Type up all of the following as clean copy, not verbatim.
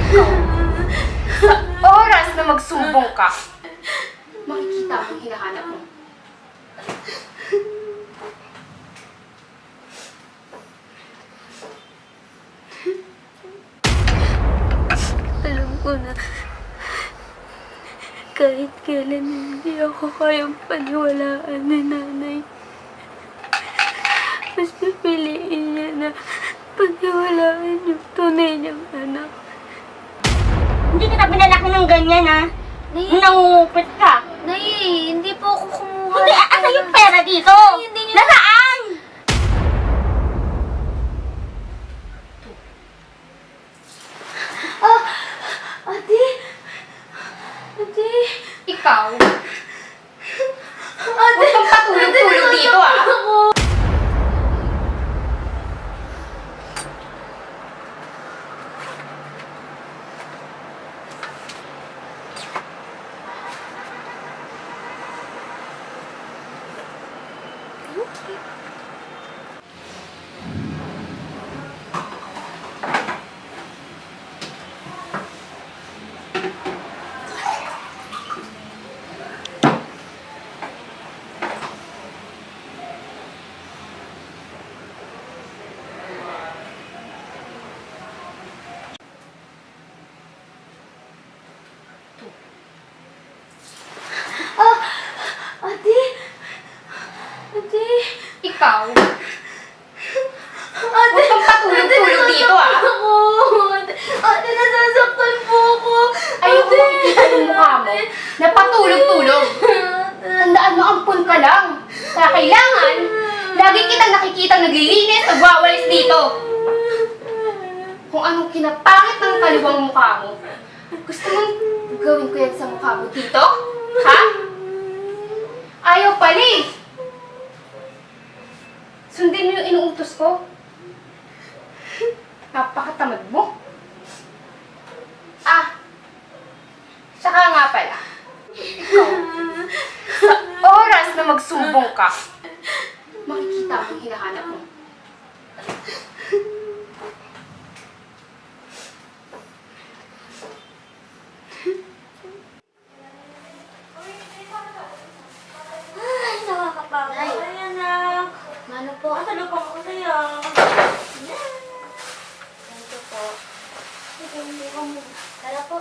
Ikaw, sa oras na magsumbong ka, makikita mo ang hinahanap mo. Alam ko na kahit kailan hindi ako kayang paniwalaan ni nanay. Mas pipiliin niya na paniwalaan yung tunay niyang anak. Hindi kita pinalaki ng ganyan, ha? Nay, Nangungupit ka. Nay, hindi po ako kumuha. Hindi, asa yung pera dito? Hindi niyo- Nasaan? Ate! Ate! Ikaw, huwag kang patulog-tulog dito, ah. Ate! Ate! Ikaw, huwag kang patulog-tulog dito, ah. Ate, nasasaktan po ako! Ayoko makikita yung mukha mo na patulog-tulog. Tandaan mo, ampun ka lang. Kaya kailangan, lagi kitang nakikitang naglilinis, nagwawalis dito. Kung anong kinapangit ng kaliwang mukha mo, gusto mong gawin ko yan sa mukha mo dito? Ha? Ayaw pala eh. Sundin mo yung inuutos ko. Napakatamad mo. Saka nga pala, ikaw, sa oras na magsumbong ka, makikita mo ang hinahanap mo. Ay, nakakapagod. Nay. Ay, anak. Mano po? Masalubong ko sa'yo. Ito po. Tara po.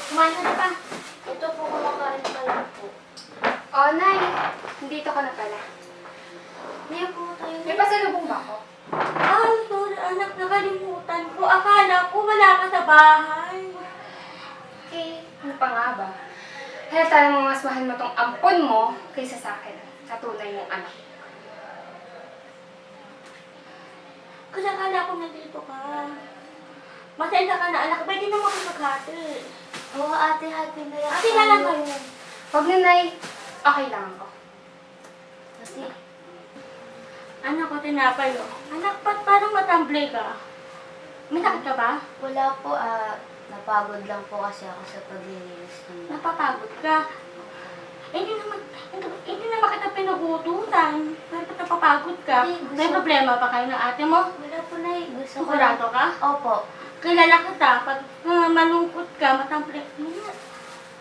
Kumain ka na pa. Ito po, kumakain pa lang po. Oh, Nay, nandito ka na pala. Hindi po tayo. May pasalubong ba ako? Ay, sorry anak, nakalimutan ko. Akala ko wala ka sa bahay. Eh, ano pa nga ba? Halata namang mas mahal mo tong ampon mo kaysa sa akin, sa tunay mong anak. Kasi akala ko nandito ka. Masaya ka na anak, pwede naman ako maghati. Oo, ate, happy na yan. Ate na lang kayo. Huwag na, Nay. Okay lang ako. Ate, Anak ko, tinapay oh. Anak, ba't parang matamblay ka? May sakit ka ba? wala po, napagod lang po kasi ako sa paglilinis ng Napapagod ka? Hindi naman kita pinugutusan. Bakit napapagod ka? Hindi, gusto- May problema pa kayo ng ate mo? Wala po, Nay. Gusto ko Sigurado ka? Opo. Kilala kita. Pag malungkot ka, matamblay ka.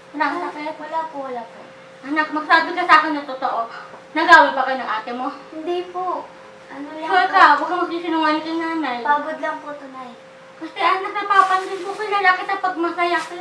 Wala ka sakit? Wala po, wala po. Anak, magsabi ka sa akin ng totoo. Nagawi ba kayo ng ate mo? Hindi po. Ano lang Sure po. ka, huwag kang magsisinungaling kay nanay. Pagod lang po, Tunay. Kasi anak, napapansin ko kilala kita pag masaya ka.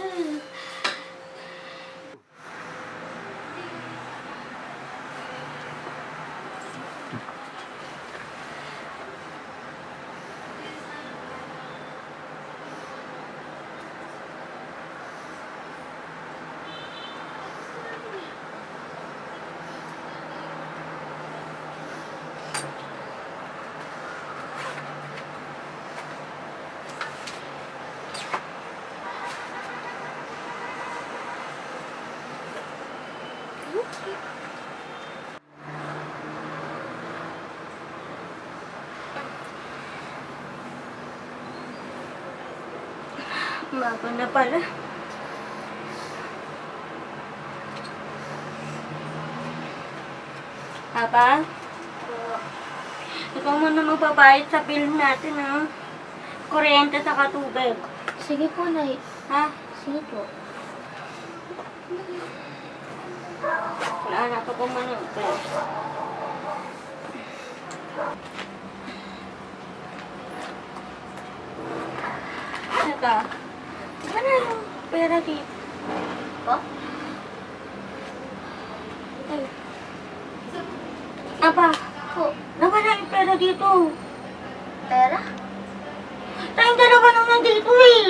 Bago na pala. Papa? Ikaw muna magbabayad sa bill natin, ha? kuryente sa katubig. Sige po, Nay. Ha? Sige po. Wala na pa pong manunod. Teka, ano yung pera dito? Po? Ay. Aba, Po. nawala yung pera dito. Pera? Tayong dalawa nang nandito eh.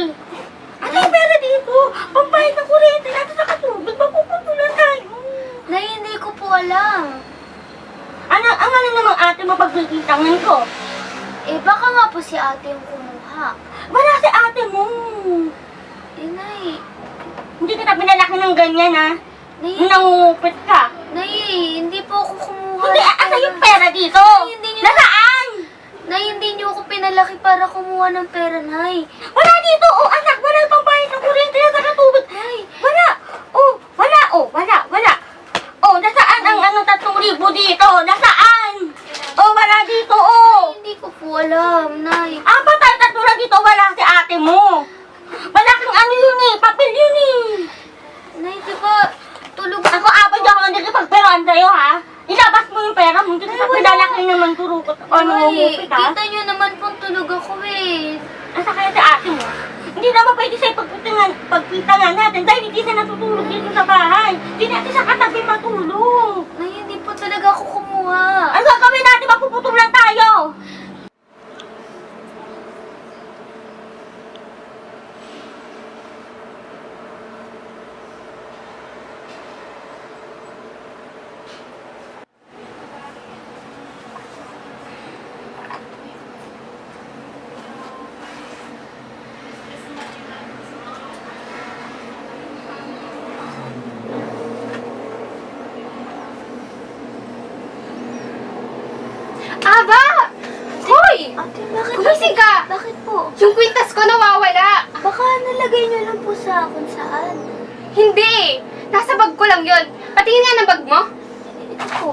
Ano yung pera dito? Pambayad ng kuryente natin sa katubig. Mapuputulan tayo. Nay, hindi ko po alam. Ang ano namang ate mo pagkikitangan ko? Eh, baka nga po si ate yung kumuha. Wala si ate mo. Eh, Nay. Hindi kita pinalaki ng ganyan ha. Nay, Nangungupit ka. Nay, hindi po ako kumuha. Hindi, ng asa pera. yung pera dito? Hindi niyo- Nasaan? Nay, hindi niyo ako pinalaki para kumuha ng pera, Nay. Wala dito. Oh, anak, wala yung pambayad ng kuryente na sa katubig. Nay, Wala. Oh, wala. Oh, wala. Oh, nasaan ang 3,000 dito? Nasaan? Oh, wala dito. Oh. hindi ko po alam, Nay. Ah, patay tatula dito. Wala si ate mo. Malaking ano yun eh. Papel yun eh. Nay, di ba, tulog Ako, abad ako hindi kipagperoan sa'yo ha. Ilabas mo yung pera mo. Hindi kita pinalaki naman turukot. O, Nay, nangungupit ha. kita niyo naman pong tulog ako eh. Asa kaya si ate mo? Hindi naman pwede sa'yo pagpitangan natin dahil hindi siya natutulog dito sa bahay. Hindi natin sa katabi matulog. Nay, hindi po talaga ako kumuha. Ano gagawin natin? Mapuputulan tayo. Aba! Hoy! Ate, bakit? Gumising ka! Bakit po? Yung kwintas ko nawawala! Baka nalagay niyo lang po sa kung saan. Hindi! Nasa bag ko lang yun. Patingin nga ng bag mo. Ito po.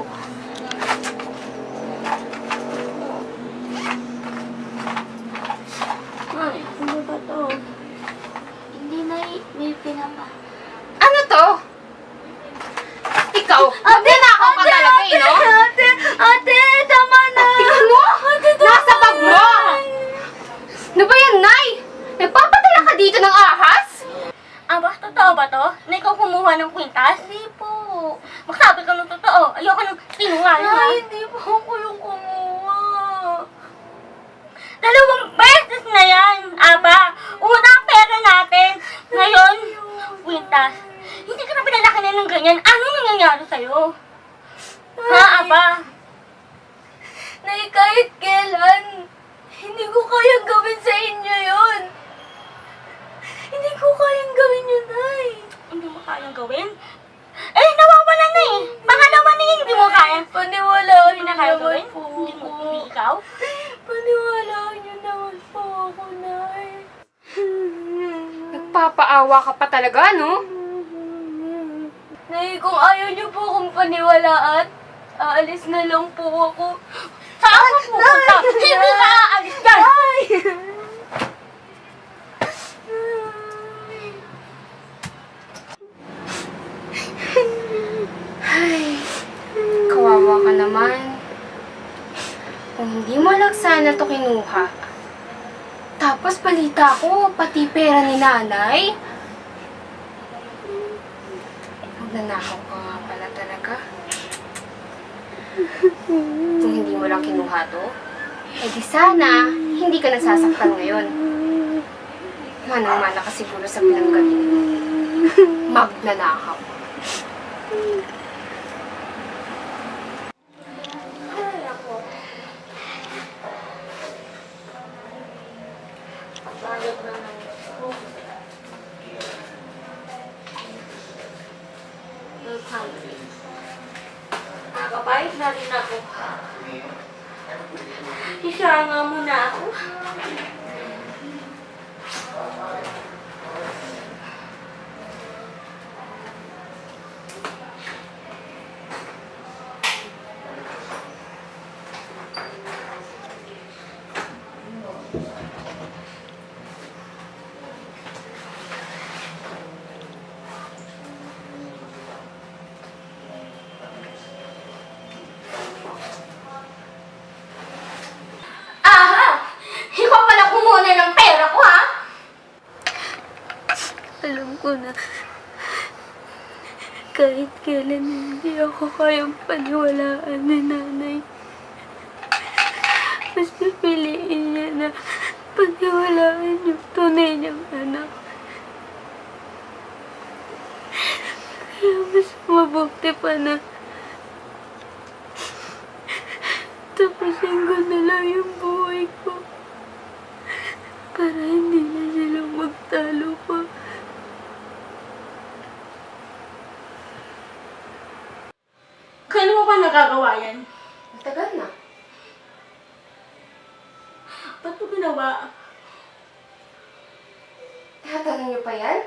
Ay, ano ba to? Hindi, Nay. May pinapa. Ano to? Ikaw, magnanakaw ka talaga eh, no? Ate, tama na. Tingnan mo! Nasa bag mo! Ano ba yan, Nay? Nagpapadala ka dito ng ahas? Aba, totoo ba to? Na ikaw kumuha ng kwintas? Hindi po. Magsabi ka ng totoo. Ayoko ng sinungaling ha. Nay, hindi po ako yung kumuha. 2 beses na yan, Aba. Una ang pera natin. Ngayon, kwintas. Hindi ka na pinalaki na ng ganyan. Ano nangyayari sa'yo? Ha, Aba? Nay, kahit kailan, hindi ko kayang gawin sa inyo yun. Hindi ko kayang gawin yun, Nay. Hindi mo kayang gawin? Eh, nawawala na eh. Pangalawa na yun, hindi mo kaya. Paniwalaan Hindi niyo na kaya naman gawin? po Hindi mo ako. hindi ikaw? Paniwalaan niyo naman po ako, Nay. Nagpapaawa ka pa talaga, no? Nay, kung ayaw niyo po akong paniwalaan, aalis na lang po ako. Saan ka pupunta? Hindi ka aalis dyan! Ay, kawawa ka naman. Kung hindi mo lang sana to kinuha. Tapos balita ko, pati pera ni nanay. Magnanakaw ka nga pala talaga. Kung hindi mo lang kinuha to, eh di sana, hindi ka nasasaktan ngayon. Manang-mana ka siguro sa pinanggalingan mo. Magnanakaw. Nakapayos na rin ako. Isanga muna ako. ko na kahit kailan hindi ako kayang paniwalaan ni nanay. Mas pipiliin niya na paniwalaan yung tunay niyang anak. Kaya mas mabuti pa na tapusin ko na lang yung buhay ko para hindi na silang magtalo pa. Kailan mo ba nagagawa yan? Matagal na. Ba't mo ginawa? Tatanong niyo pa yan?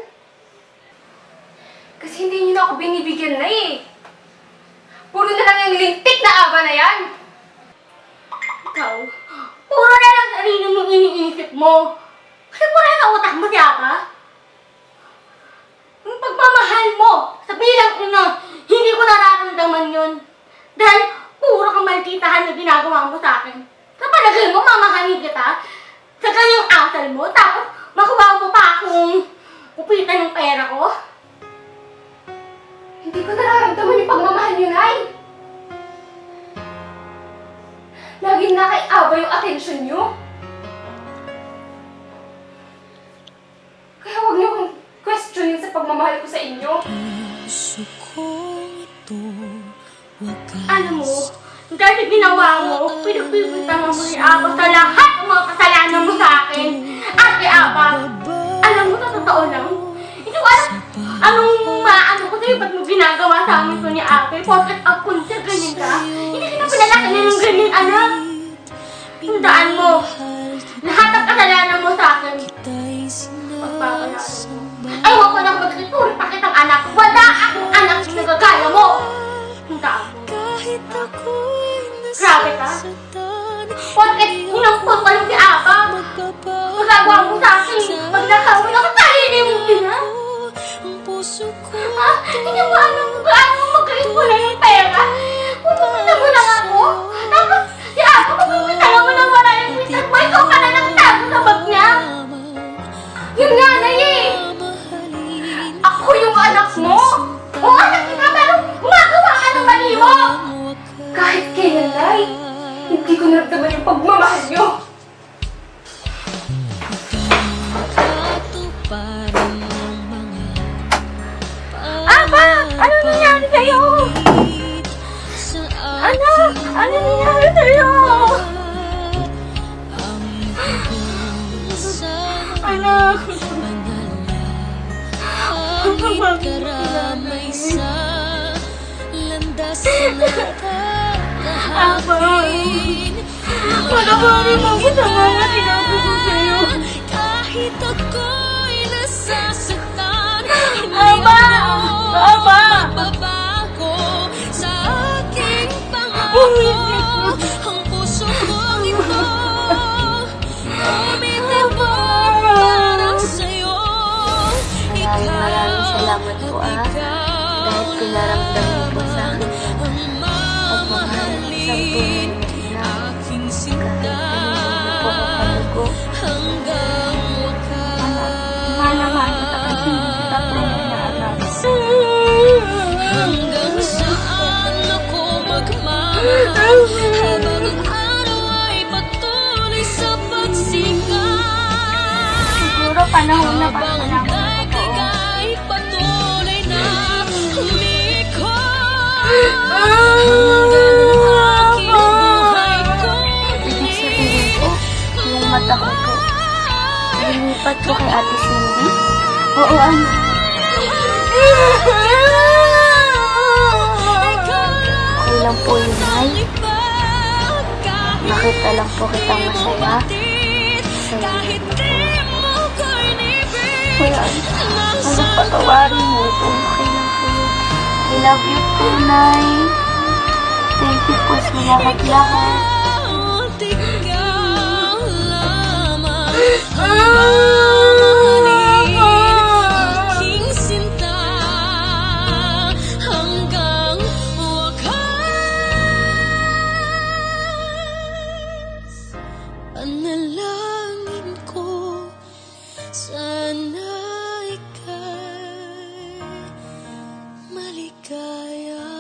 Kasi hindi niyo na ako binibigyan na eh. Puro na lang yung lintik na aba na yan. Ikaw, puro na lang sarili mong iniisip mo. Kasi puro na utak mo siya. Yung pagmamahal mo sa bilang ina, hindi ko nararamdaman yun. Dahil puro kang malkitahan na ginagawa mo sa akin. Sa palagay mo, mamahalin kita sa kanyang asal mo, tapos makuha mo pa akong upitan ng pera ko. Hindi ko nararamdaman yung pagmamahal niyo, Nay. Laging nakaiaba yung atensyon niyo. Kaya huwag niyo kong questionin sa pagmamahal ko sa inyo. Alam mo, dahil ginawa mo, pinagpipintangan mo si Aba sa lahat ng mga kasalanan mo sa akin. Ate Aba, alam mo, sa totoo lang, hindi ko alam anong maano ko sa'yo, ba't mo ginagawa sa amin ko ni Ate? Porket apon siya, ganyan ka. Hindi kita pinalaki na ng ganyan, anak. Tandaan mo, lahat ng kasalanan mo sa akin, pagpapalaan mo. Ewan ko lang magtuturo pa kitang anak. Wala akong anak na nagagaya mo. Tandaan mo. Grabe ka. Porket inampun ka lang si Aba. Magagawa mo sa akin. Pag nakawin ako sa hindi mong ina. Ha? Hindi mo alam kung gaano magkait mo na yung pera. Pupunta mo lang ako. Tapos si Aba, pupunta lang mo lang wala yung pintas mo. Ikaw ka na nagtago sa bag niya. Yun nga, Nay eh. Ako yung anak mo. O anak kita, pero gumagawa ka ng mali mo. Kahit kailan, Nay, hindi ko naramdaman yung pagmamahal niyo. Aba! Ano nangyari sa'yo? Anak! Ano nangyari sa'yo? Anak! Karamay sa landas na Aba! Panawarin mo ko sa mga sinabi ko sa'yo. kahit ako'y nasasaktan, Aba! Aba! magbabago sa aking pangako. Ang puso kong ito umitibok para sa'yo. Maraming salamat po dahil pinaramdam niyo po sa akin Ang pagmamahal ng isang tunay na ina. aking sinta Kahit po ako kalugo, hanggang wakas. Mahal-mahal at hindi kita tunay na anak. Hanggang saan ako magmamahal habang ang araw ay patuloy sa pagsikat. Siguro panahon na ba Habang na totoo? daigay patuloy na umikot. Hanggang aking buhay ko'y ibig sabihin po, yung mata ko po, lumipat po kay Ate Cindy? Oo, anak. Okay lang po yun, Nay. Nakita lang po kitang masaya. kahit di mo ko'y nibig. Wala. Anak, patawarin mo po. Okay lang po yun. I love you po, Nay. Thank you po sa lahat-lahat. Bawat ikaw lamang aking sinta hanggang wakas. Panalangin ko sana ika'y maligaya.